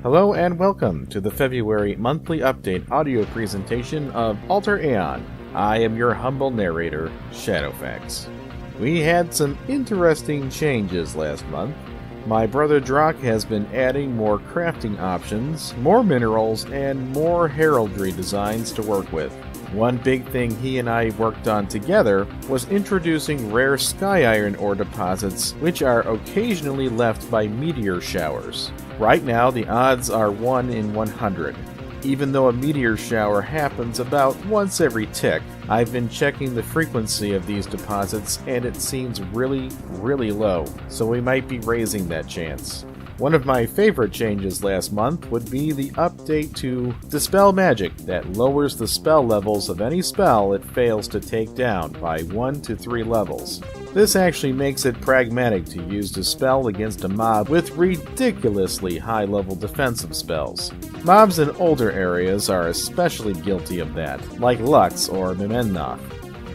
Hello and welcome to the February monthly update audio presentation of Alter Aeon. I am your humble narrator, Shadowfax. We had some interesting changes last month. My brother Drock has been adding more crafting options, more minerals, and more heraldry designs to work with. One big thing he and I worked on together was introducing rare sky iron ore deposits, which are occasionally left by meteor showers. Right now, the odds are 1 in 100. Even though a meteor shower happens about once every tick, I've been checking the frequency of these deposits and it seems really low, so we might be raising that chance. One of my favorite changes last month would be the update to Dispel Magic that lowers the spell levels of any spell it fails to take down by 1 to 3 levels. This actually makes it pragmatic to use Dispel against a mob with ridiculously high-level defensive spells. Mobs in older areas are especially guilty of that, like Lux or Mimenoth.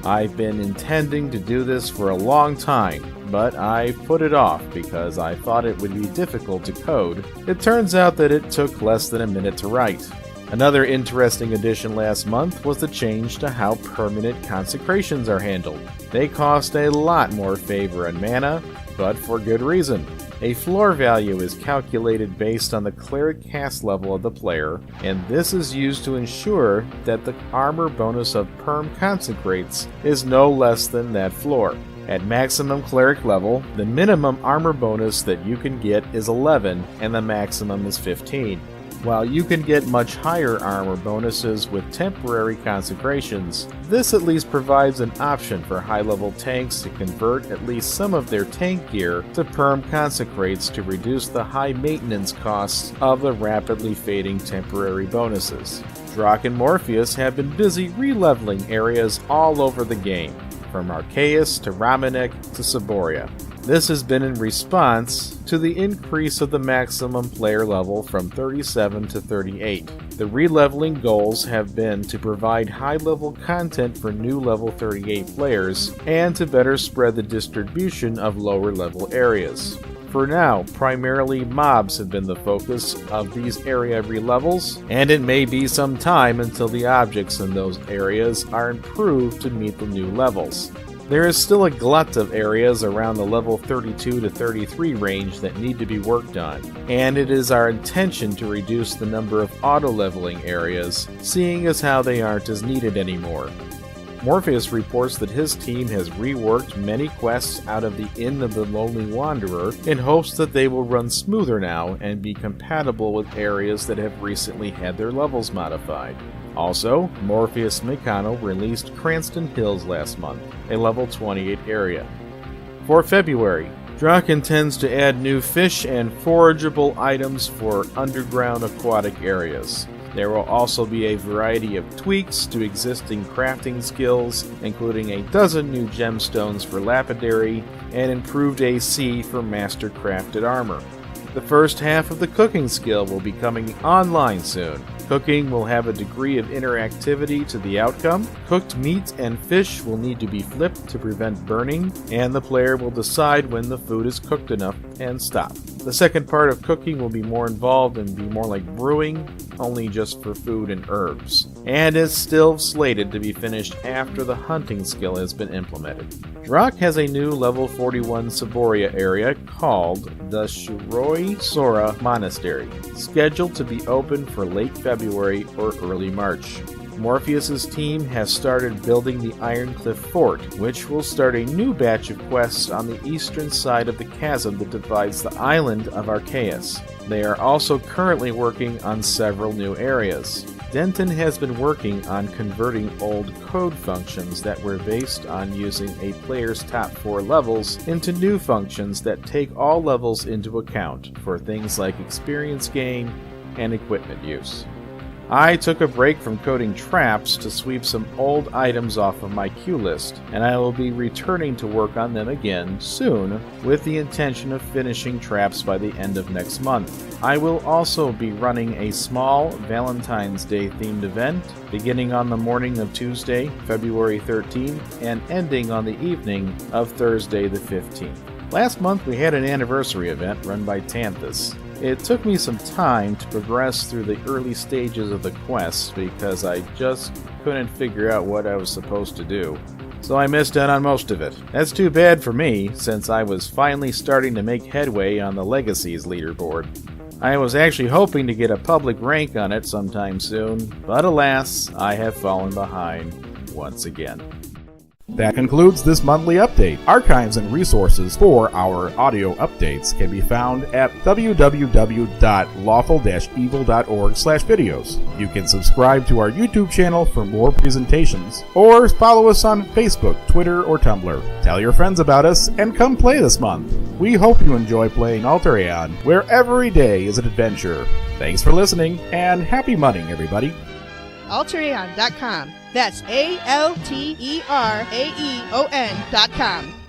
I've been intending to do this for a long time, but I put it off because I thought it would be difficult to code. It turns out that it took less than a minute to write. Another interesting addition last month was the change to how permanent consecrations are handled. They cost a lot more favor and mana, but for good reason. A floor value is calculated based on the cleric cast level of the player, and this is used to ensure that the armor bonus of Perm Consecrates is no less than that floor. At maximum cleric level, the minimum armor bonus that you can get is 11 and the maximum is 15. While you can get much higher armor bonuses with temporary consecrations, this at least provides an option for high-level tanks to convert at least some of their tank gear to Perm Consecrates to reduce the high maintenance costs of the rapidly fading temporary bonuses. Drock and Morpheus have been busy re-leveling areas all over the game, from Arceus to Ramenek to Saboria. This has been in response to the increase of the maximum player level from 37 to 38. The re-leveling goals have been to provide high-level content for new level 38 players and to better spread the distribution of lower-level areas. For now, primarily mobs have been the focus of these area re-levels, and it may be some time until the objects in those areas are improved to meet the new levels. There is still a glut of areas around the level 32 to 33 range that need to be worked on, and it is our intention to reduce the number of auto-leveling areas, seeing as how they aren't as needed anymore. Morpheus reports that his team has reworked many quests out of the Inn of the Lonely Wanderer in hopes that they will run smoother now and be compatible with areas that have recently had their levels modified. Also, Morpheus Meccano released Cranston Hills last month, a level 28 area. For February, Drock intends to add new fish and forageable items for underground aquatic areas. There will also be a variety of tweaks to existing crafting skills, including a dozen new gemstones for lapidary and improved AC for master crafted armor. The first half of the cooking skill will be coming online soon. Cooking will have a degree of interactivity to the outcome. Cooked meat and fish will need to be flipped to prevent burning, and the player will decide when the food is cooked enough and stop. The second part of cooking will be more involved and be more like brewing, only just for food and herbs, and is still slated to be finished after the hunting skill has been implemented. Drock has a new level 41 Saboria area called the Shiroi Sora Monastery, scheduled to be open for late February or early March. Morpheus's team has started building the Ironcliff Fort, which will start a new batch of quests on the eastern side of the chasm that divides the island of Arceus. They are also currently working on several new areas. Denton has been working on converting old code functions that were based on using a player's top 4 levels into new functions that take all levels into account for things like experience gain and equipment use. I took a break from coding traps to sweep some old items off of my queue list, and I will be returning to work on them again soon with the intention of finishing traps by the end of next month. I will also be running a small Valentine's Day themed event beginning on the morning of Tuesday, February 13th, and ending on the evening of Thursday the 15th. Last month we had an anniversary event run by Tanthus. It took me some time to progress through the early stages of the quest because I just couldn't figure out what I was supposed to do. So I missed out on most of it. That's too bad for me, since I was finally starting to make headway on the Legacies leaderboard. I was actually hoping to get a public rank on it sometime soon, but alas, I have fallen behind once again. That concludes this monthly update. Archives and resources for our audio updates can be found at www.lawful-evil.org/videos. You can subscribe to our YouTube channel for more presentations, or follow us on Facebook, Twitter, or Tumblr. Tell your friends about us, and come play this month. We hope you enjoy playing Alter Aeon, where every day is an adventure. Thanks for listening, and happy mudding, everybody. AlterAeon.com. That's ALTERAEON.com.